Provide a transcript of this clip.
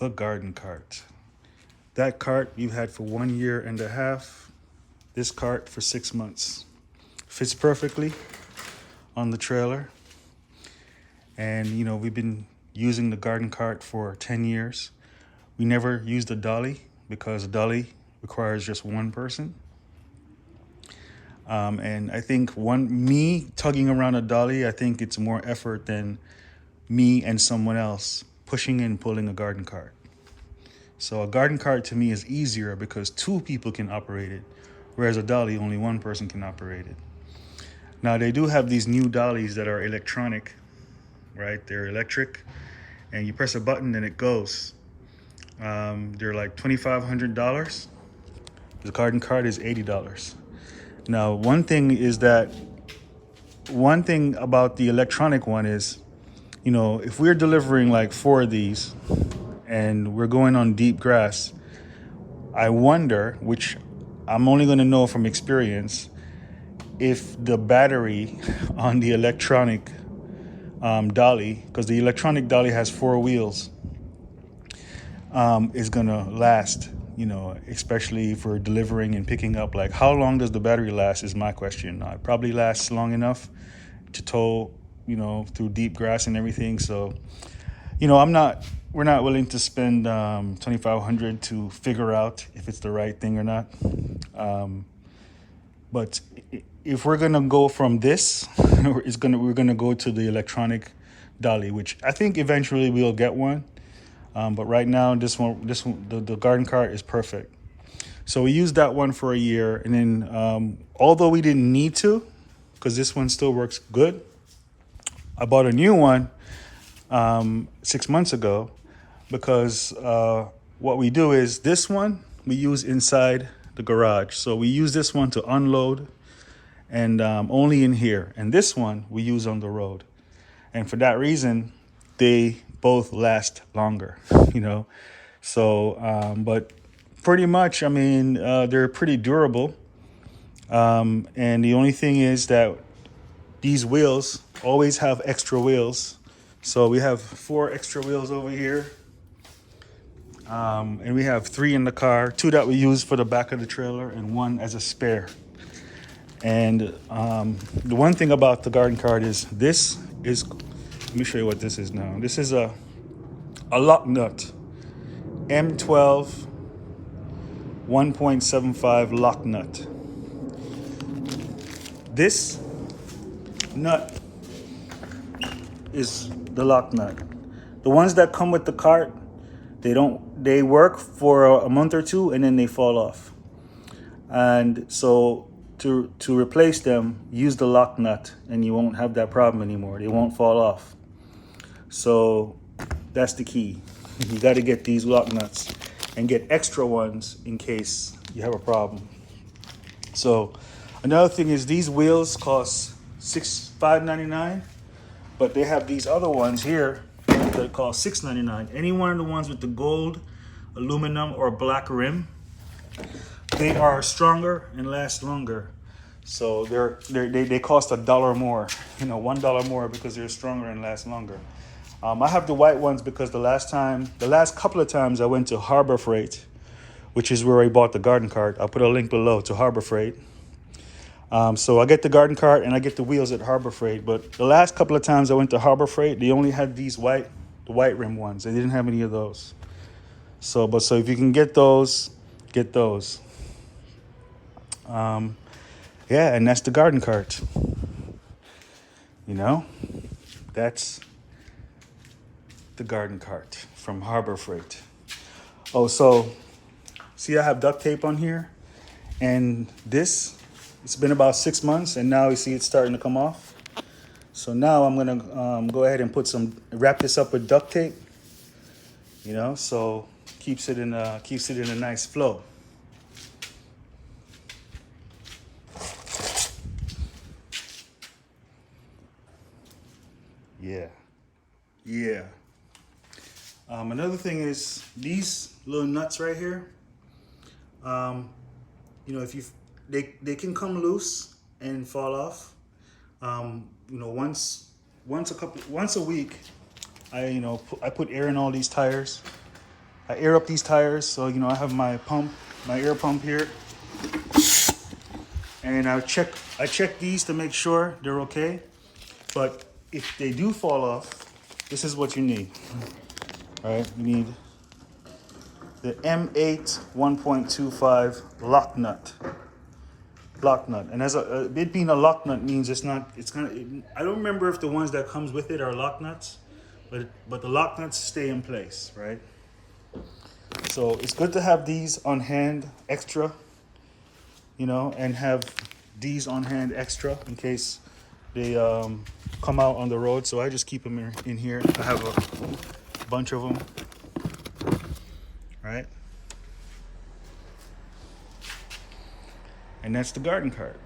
the garden cart. That cart you've had for 1.5 years. This cart for 6 months. Fits perfectly on the trailer. And, you know, we've been using the garden cart for 10 years. We never used a dolly because a dolly requires just one person. And I think me tugging around a dolly, I think it's more effort than me and someone else pushing and pulling a garden cart. So a garden cart to me is easier because two people can operate it, whereas a dolly, only one person can operate it. Now they do have these new dollies that are electronic, right? They're electric, and you press a button and it goes. They're like $2,500. The garden cart is $80. Now, one thing about the electronic one is, you know, if we're delivering like 4 of these and we're going on deep grass, I wonder, which I'm only going to know from experience, if the battery on the electronic dolly, because the electronic dolly has 4 wheels, is going to last. You know, especially for delivering and picking up. Like, how long does the battery last is my question. It probably lasts long enough to tow, you know, through deep grass and everything. So, you know, we're not willing to spend $2,500 to figure out if it's the right thing or not. But if we're gonna go from this, we're gonna go to the electronic dolly, which I think eventually we'll get one. But right now, the garden cart is perfect. So we used that one for a year, and then although we didn't need to, because this one still works good, I bought a new one 6 months ago because what we do is this one we use inside the garage. So we use this one to unload and only in here, and this one we use on the road. And for that reason, they both last longer, you know. So, but pretty much, I mean, they're pretty durable. And the only thing is that these wheels always have extra wheels. So we have 4 extra wheels over here. And we have 3 in the car, 2 that we use for the back of the trailer and 1 as a spare. And the one thing about the garden cart is let me show you what this is now. This is a lock nut, M12 1.75 lock nut. This nut is the lock nut. The ones that come with the cart, they work for a month or 2 and then they fall off. And so to replace them, use the lock nut and you won't have that problem anymore. They won't fall off. So that's the key. You got to get these lock nuts and get extra ones in case you have a problem. So another thing is these wheels cost $5.99, but they have these other ones here that cost $6.99. Any one of the ones with the gold, aluminum, or black rim, they are stronger and last longer. So they cost $1 more, you know, $1 more because they're stronger and last longer. I have the white ones because the last couple of times I went to Harbor Freight, which is where I bought the garden cart. I'll put a link below to Harbor Freight. So I get the garden cart and I get the wheels at Harbor Freight. But the last couple of times I went to Harbor Freight, they only had the white rim ones. They didn't have any of those. So if you can get those, get those. Yeah, and that's the garden cart. You know, that's the garden cart from Harbor Freight. Oh, so see, I have duct tape on here, and it's been about 6 months, and now you see it's starting to come off. So now I'm gonna go ahead and wrap this up with duct tape. You know, so keeps it in a nice flow. Yeah. Another thing is these little nuts right here. You know, they can come loose and fall off. You know, once a week, I put air in all these tires, I air up these tires. So, you know, I have my pump, my air pump here. And I check these to make sure they're okay. But if they do fall off, this is what you need. All right, you need the M8 1.25 lock nut. Lock nut. And as it being a lock nut means it's kind of, I don't remember if the ones that comes with it are lock nuts, but the lock nuts stay in place, right? So it's good to have these on hand extra, you know, and have these on hand extra in case they come out on the road. So I just keep them in here. I have a bunch of them, right? And that's the garden cart.